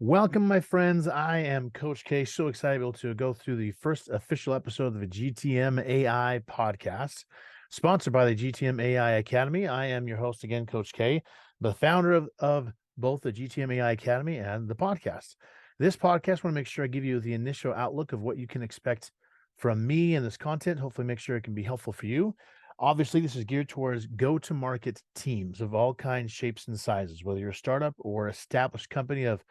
Welcome, my friends. I am Coach K. So excited to be able to go through the first official episode of the GTM AI podcast, sponsored by the GTM AI Academy. I am your host again, Coach K, the founder of both the GTM AI Academy and the podcast. This podcast, I want to make sure I give you the initial outlook of what you can expect from me and this content. Hopefully, make sure it can be helpful for you. Obviously, this is geared towards go-to-market teams of all kinds, shapes, and sizes, whether you're a startup or established company of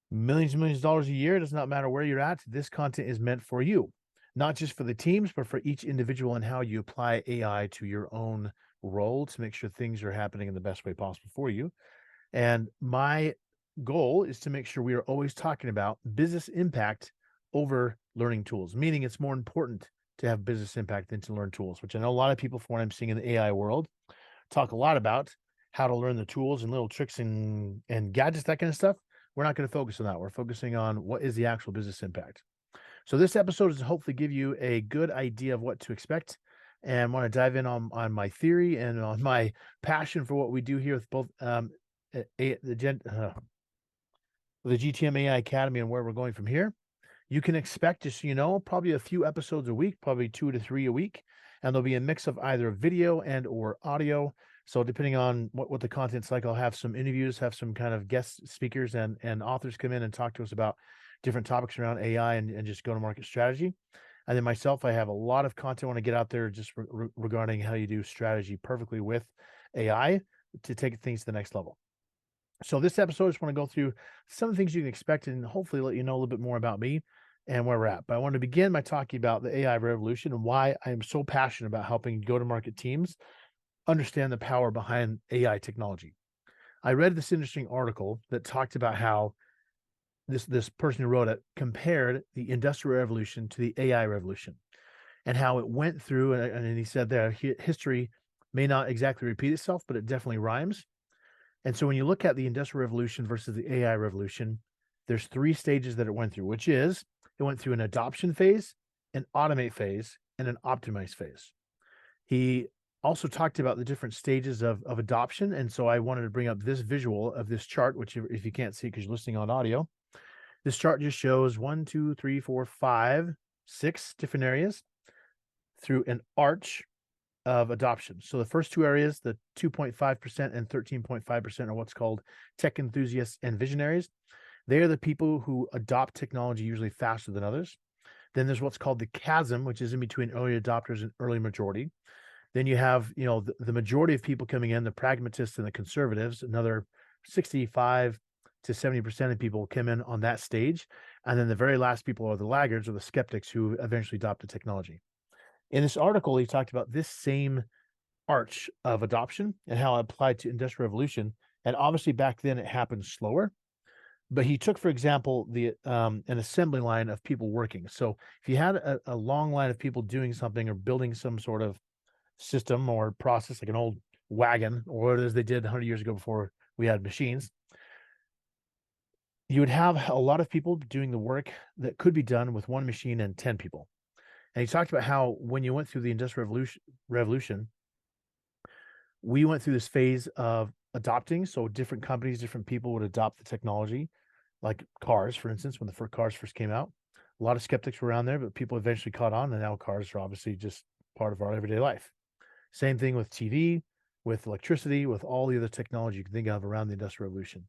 millions and millions of dollars a year. It does not matter where you're at. This content is meant for you, not just for the teams, but for each individual and how you apply AI to your own role to make sure things are happening in the best way possible for you. And my goal is to make sure we are always talking about business impact over learning tools, meaning it's more important to have business impact than to learn tools, which I know a lot of people, from what I'm seeing in the AI world, talk a lot about how to learn the tools and little tricks and gadgets, that kind of stuff. We're not going to focus on that. We're focusing on what is the actual business impact. So this episode is to hopefully give you a good idea of what to expect, and want to dive in on my theory and on my passion for what we do here with both the GTM AI Academy and where we're going from here. You can expect, just so you know, probably a few episodes a week, probably 2 to 3 a week, and there'll be a mix of either video and or audio. So depending on what the content's like, I'll have some interviews, have some kind of guest speakers and authors come in and talk to us about different topics around AI and just go-to-market strategy. And then myself, I have a lot of content I want to get out there just regarding how you do strategy perfectly with AI to take things to the next level. So this episode, I just want to go through some of the things you can expect and hopefully let you know a little bit more about me and where we're at. But I want to begin by talking about the AI revolution and why I am so passionate about helping go-to-market teams understand the power behind AI technology. I read this interesting article that talked about how this person who wrote it compared the Industrial Revolution to the AI revolution and how it went through. And he said that history may not exactly repeat itself, but it definitely rhymes. And so when you look at the Industrial Revolution versus the AI revolution, there's 3 stages that it went through, which is it went through an adoption phase, an automate phase, and an optimize phase. He also talked about the different stages of adoption. And so I wanted to bring up this visual of this chart, which if you can't see because you're listening on audio, this chart just shows 1, 2, 3, 4, 5, 6 different areas through an arch of adoption. So the first 2 areas, the 2.5% and 13.5%, are what's called tech enthusiasts and visionaries. They are the people who adopt technology usually faster than others. Then there's what's called the chasm, which is in between early adopters and early majority. Then you have, the majority of people coming in, the pragmatists and the conservatives. Another 65 to 70% of people come in on that stage. And then the very last people are the laggards or the skeptics who eventually adopt the technology. In this article, he talked about this same arch of adoption and how it applied to Industrial Revolution. And obviously back then it happened slower. But he took, for example, an assembly line of people working. So if you had a long line of people doing something or building some sort of system or process, like an old wagon or what it is they did 100 years ago before we had machines, you would have a lot of people doing the work that could be done with one machine and 10 people. And he talked about how when you went through the Industrial Revolution, we went through this phase of adopting. So different companies, different people would adopt the technology, like cars, for instance, when the first cars first came out. A lot of skeptics were around there, but people eventually caught on, and now cars are obviously just part of our everyday life. Same thing with TV, with electricity, with all the other technology you can think of around the Industrial Revolution.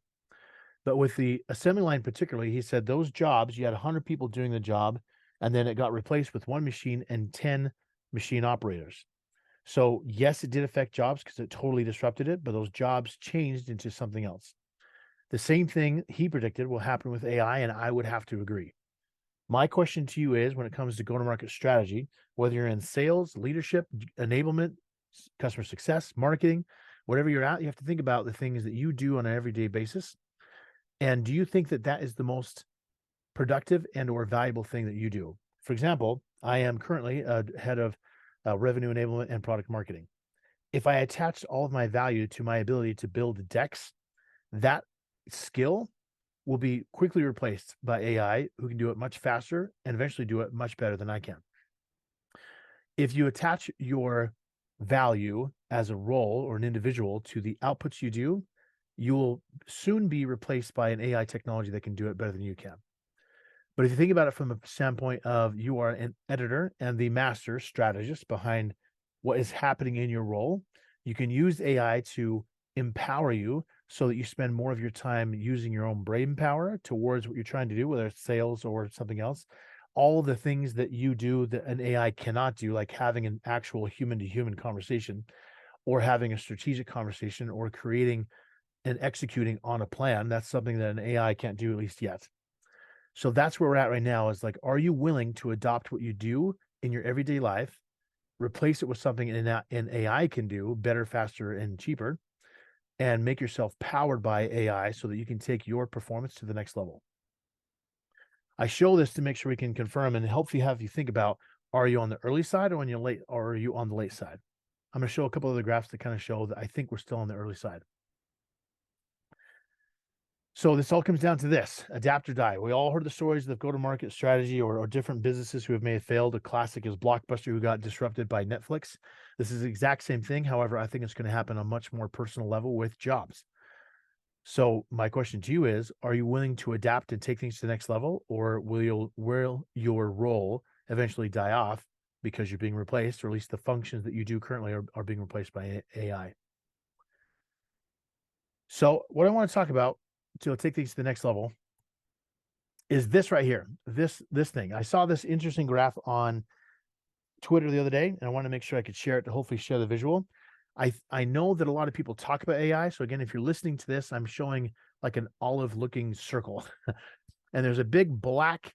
But with the assembly line particularly, he said those jobs, you had 100 people doing the job, and then it got replaced with one machine and 10 machine operators. So yes, it did affect jobs because it totally disrupted it, but those jobs changed into something else. The same thing he predicted will happen with AI, and I would have to agree. My question to you is, when it comes to go-to-market strategy, whether you're in sales, leadership, enablement, customer success, marketing, whatever you're at, you have to think about the things that you do on an everyday basis. And do you think that that is the most productive and or valuable thing that you do? For example, I am currently head of revenue enablement and product marketing. If I attached all of my value to my ability to build decks, that skill will be quickly replaced by AI, who can do it much faster and eventually do it much better than I can. If you attach your value as a role or an individual to the outputs you do, you will soon be replaced by an AI technology that can do it better than you can. But if you think about it from a standpoint of you are an editor and the master strategist behind what is happening in your role, you can use AI to empower you so that you spend more of your time using your own brain power towards what you're trying to do, whether it's sales or something else. All the things that you do that an AI cannot do, like having an actual human to human conversation or having a strategic conversation or creating and executing on a plan, that's something that an AI can't do, at least yet. So that's where we're at right now is like, are you willing to adopt what you do in your everyday life, replace it with something an AI can do better, faster, and cheaper, and make yourself powered by AI so that you can take your performance to the next level? I show this to make sure we can confirm and help you have you think about, are you on the early side or on your late, or are you on the late side? I'm going to show a couple of the graphs that kind of show that I think we're still on the early side. So this all comes down to this: adapt or die. We all heard the stories of go-to-market strategy or different businesses who have may have failed. A classic is Blockbuster, who got disrupted by Netflix. This is the exact same thing. However, I think it's going to happen on a much more personal level with jobs. So my question to you is, are you willing to adapt and take things to the next level, or will your role eventually die off because you're being replaced, or at least the functions that you do currently are being replaced by AI? So what I want to talk about to take things to the next level is this right here. This thing. I saw this interesting graph on Twitter the other day, and I wanted to make sure I could share it to hopefully share the visual. I know that a lot of people talk about AI. So again, if you're listening to this, I'm showing like an olive looking circle. And there's a big black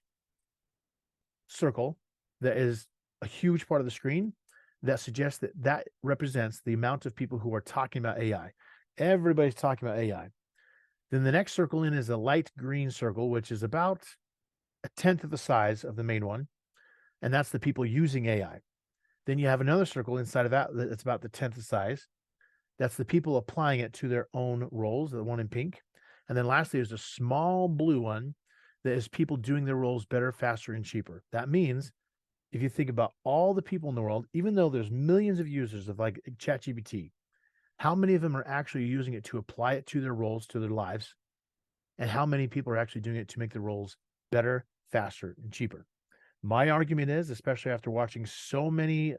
circle that is a huge part of the screen that suggests that that represents the amount of people who are talking about AI. Everybody's talking about AI. Then the next circle in is a light green circle, which is about a tenth of the size of the main one. And that's the people using AI. Then you have another circle inside of that that's about the tenth of size. That's the people applying it to their own roles, the one in pink. And then lastly, there's a small blue one that is people doing their roles better, faster, and cheaper. That means if you think about all the people in the world, even though there's millions of users of like ChatGPT, how many of them are actually using it to apply it to their roles, to their lives? And how many people are actually doing it to make the roles better, faster, and cheaper? My argument is, especially after watching so many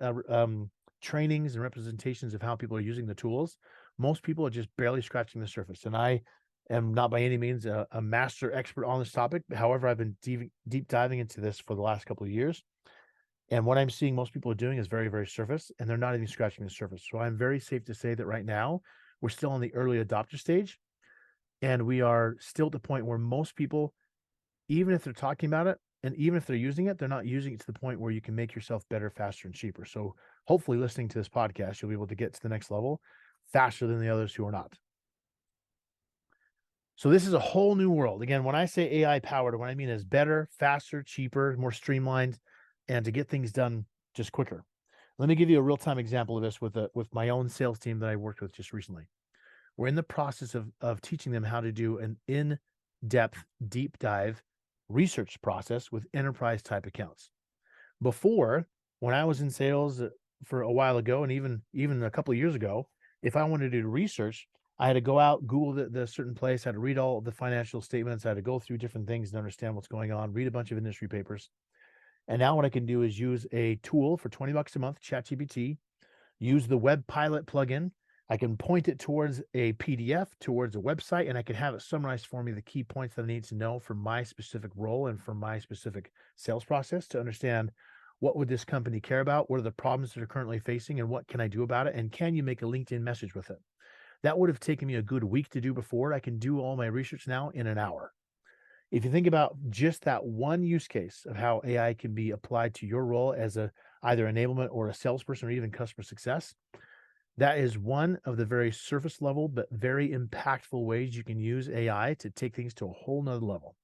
trainings and representations of how people are using the tools, most people are just barely scratching the surface. And I am not by any means a master expert on this topic. However, I've been deep diving into this for the last couple of years. And what I'm seeing most people are doing is very, very surface, and they're not even scratching the surface. So I'm very safe to say that right now we're still in the early adopter stage, and we are still at the point where most people, even if they're talking about it, and even if they're using it, they're not using it to the point where you can make yourself better, faster, and cheaper. So hopefully listening to this podcast, you'll be able to get to the next level faster than the others who are not. So this is a whole new world. Again, when I say AI powered, what I mean is better, faster, cheaper, more streamlined, and to get things done just quicker. Let me give you a real-time example of this with my own sales team that I worked with just recently. We're in the process of teaching them how to do an in-depth, deep dive research process with enterprise type accounts. Before, when I was in sales for a while ago, and even a couple of years ago, if I wanted to do research, I had to go out, Google the certain place, I had to read all the financial statements, I had to go through different things and understand what's going on, read a bunch of industry papers. And now what I can do is use a tool for $20 a month, ChatGPT, use the Web Pilot plugin. I can point it towards a PDF, towards a website, and I can have it summarize for me the key points that I need to know for my specific role and for my specific sales process to understand what would this company care about, what are the problems that are currently facing, and what can I do about it, and can you make a LinkedIn message with it? That would have taken me a good week to do before. I can do all my research now in an hour. If you think about just that one use case of how AI can be applied to your role as either enablement or a salesperson or even customer success, that is one of the very surface level, but very impactful ways you can use AI to take things to a whole nother level.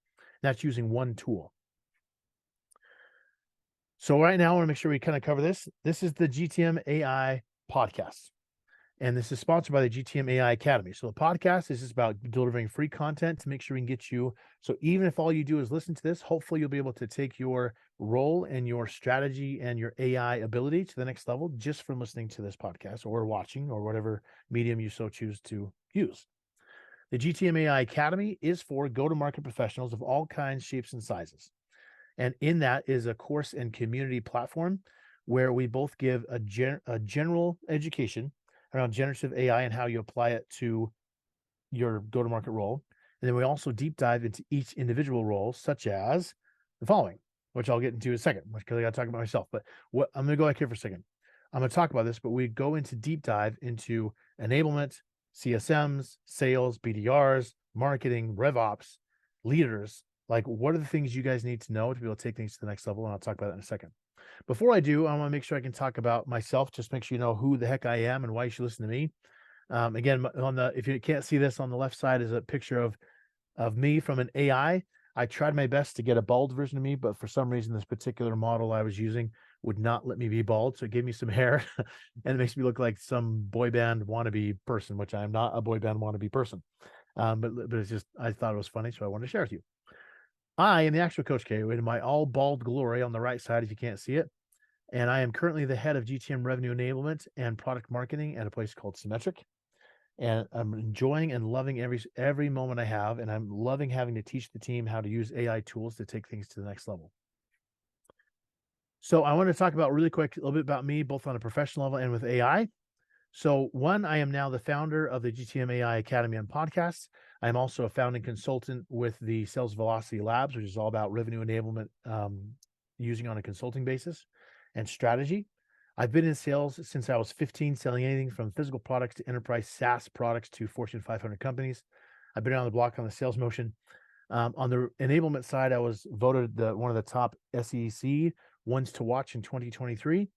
That's using one tool. So right now, I want to make sure we kind of cover this. This is the GTM AI Podcast. And this is sponsored by the GTM AI Academy. So the podcast is just about delivering free content to make sure we can get you. So even if all you do is listen to this, hopefully you'll be able to take your role and your strategy and your AI ability to the next level just from listening to this podcast or watching or whatever medium you so choose to use. The GTM AI Academy is for go-to-market professionals of all kinds, shapes, and sizes. And in that is a course and community platform where we both give a general education around generative AI and how you apply it to your go-to-market role. And then we also deep dive into each individual role, such as the following, which I'll get into in a second, because I got to talk about myself. But what I'm going to go back here for a second. I'm going to talk about this, but we go into deep dive into enablement, CSMs, sales, BDRs, marketing, RevOps, leaders. Like, what are the things you guys need to know to be able to take things to the next level? And I'll talk about that in a second. Before I do, I want to make sure I can talk about myself. Just make sure you know who the heck I am and why you should listen to me. Again, if you can't see this, on the left side is a picture of me from an AI. I tried my best to get a bald version of me, but for some reason, this particular model I was using would not let me be bald. So it gave me some hair and it makes me look like some boy band wannabe person, which I'm not a boy band wannabe person. But it's just, I thought it was funny. So I wanted to share with you. I am the actual Coach K in my all bald glory on the right side, if you can't see it. And I am currently the head of GTM revenue enablement and product marketing at a place called Symmetric. And I'm enjoying and loving every moment I have, and I'm loving having to teach the team how to use AI tools to take things to the next level. So I want to talk about really quick a little bit about me, both on a professional level and with AI. So one, I am now the founder of the GTM AI Academy and podcast. I'm also a founding consultant with the Sales Velocity Labs, which is all about revenue enablement using on a consulting basis and strategy. I've been in sales since I was 15, selling anything from physical products to enterprise SaaS products to Fortune 500 companies. I've been around the block on the sales motion. On the enablement side, I was voted one of the top SEC ones to watch in 2023.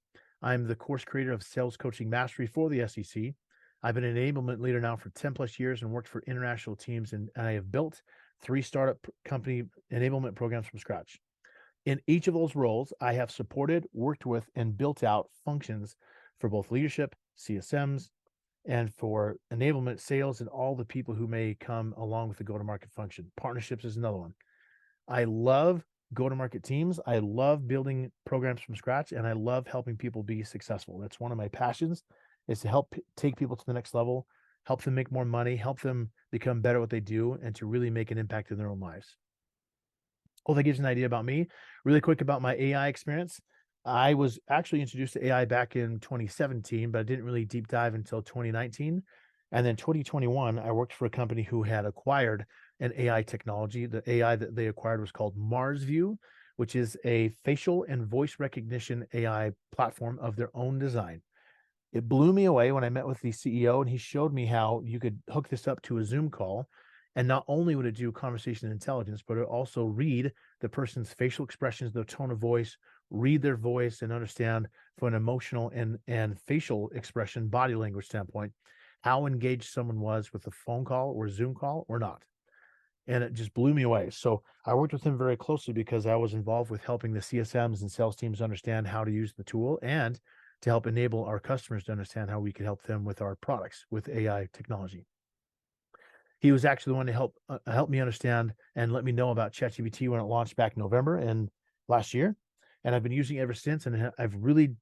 I'm the course creator of Sales Coaching Mastery for the SEC. I've been an enablement leader now for 10 plus years and worked for international teams, and I have built 3 startup company enablement programs from scratch. In each of those roles, I have supported, worked with, and built out functions for both leadership, CSMs, and for enablement, sales, and all the people who may come along with the go-to-market function. Partnerships is another one. I love go-to-market teams. I love building programs from scratch, and I love helping people be successful. That's one of my passions, is to help take people to the next level, help them make more money, help them become better at what they do, and to really make an impact in their own lives. Well, that gives you an idea about me. Really quick about my AI experience. I was actually introduced to AI back in 2017, but I didn't really deep dive until 2019. And then 2021, I worked for a company who had acquired an AI technology. The AI that they acquired was called MarsView, which is a facial and voice recognition AI platform of their own design. It blew me away when I met with the CEO, and he showed me how you could hook this up to a Zoom call. And not only would it do conversation intelligence, but it also read the person's facial expressions, their tone of voice, read their voice, and understand from an emotional and facial expression, body language standpoint, how engaged someone was with a phone call or Zoom call or not. And it just blew me away. So I worked with him very closely because I was involved with helping the CSMs and sales teams understand how to use the tool and to help enable our customers to understand how we could help them with our products with AI technology. He was actually the one to help me understand and let me know about ChatGPT when it launched back in November and last year, and I've been using it ever since. And I've really,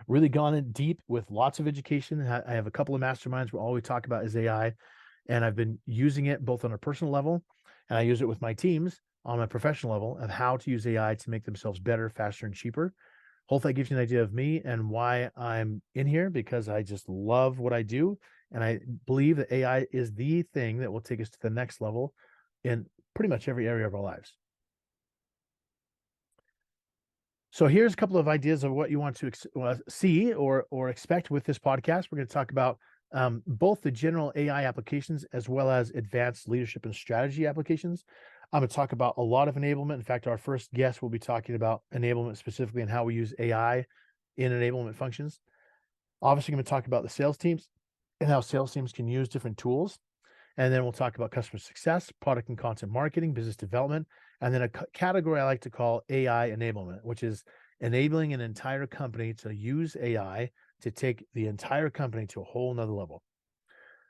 really gone in deep with lots of education. I have a couple of masterminds where all we talk about is AI, and I've been using it both on a personal level, and I use it with my teams on my professional level of how to use AI to make themselves better, faster, and cheaper. Hopefully, that gives you an idea of me and why I'm in here, because I just love what I do. And I believe that AI is the thing that will take us to the next level in pretty much every area of our lives. So here's a couple of ideas of what you want to see or expect with this podcast. We're going to talk about both the general AI applications as well as advanced leadership and strategy applications. I'm going to talk about a lot of enablement. In fact, our first guest will be talking about enablement specifically and how we use AI in enablement functions. Obviously, I'm going to talk about the sales teams and how sales teams can use different tools. And then we'll talk about customer success, product and content marketing, business development, and then a category I like to call AI enablement, which is enabling an entire company to use AI to take the entire company to a whole nother level.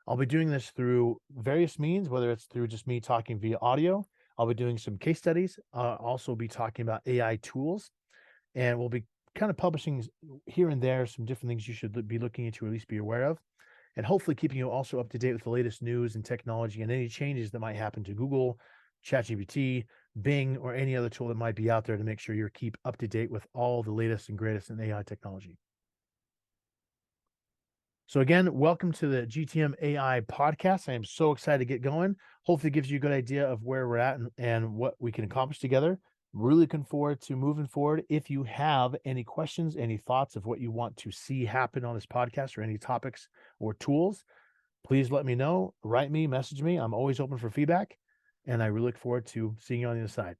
I'll be doing this through various means, whether it's through just me talking via audio. I'll be doing some case studies. I'll also be talking about AI tools, and we'll be kind of publishing here and there some different things you should be looking into, or at least be aware of. and hopefully keeping you also up to date with the latest news and technology and any changes that might happen to Google, ChatGPT, Bing, or any other tool that might be out there to make sure you keep up to date with all the latest and greatest in AI technology. So again, welcome to the GTM AI podcast. I am so excited to get going. Hopefully it gives you a good idea of where we're at and what we can accomplish together. Really looking forward to moving forward. If you have any questions, any thoughts of what you want to see happen on this podcast or any topics or tools, please let me know. Write me, message me. I'm always open for feedback. And I really look forward to seeing you on the other side.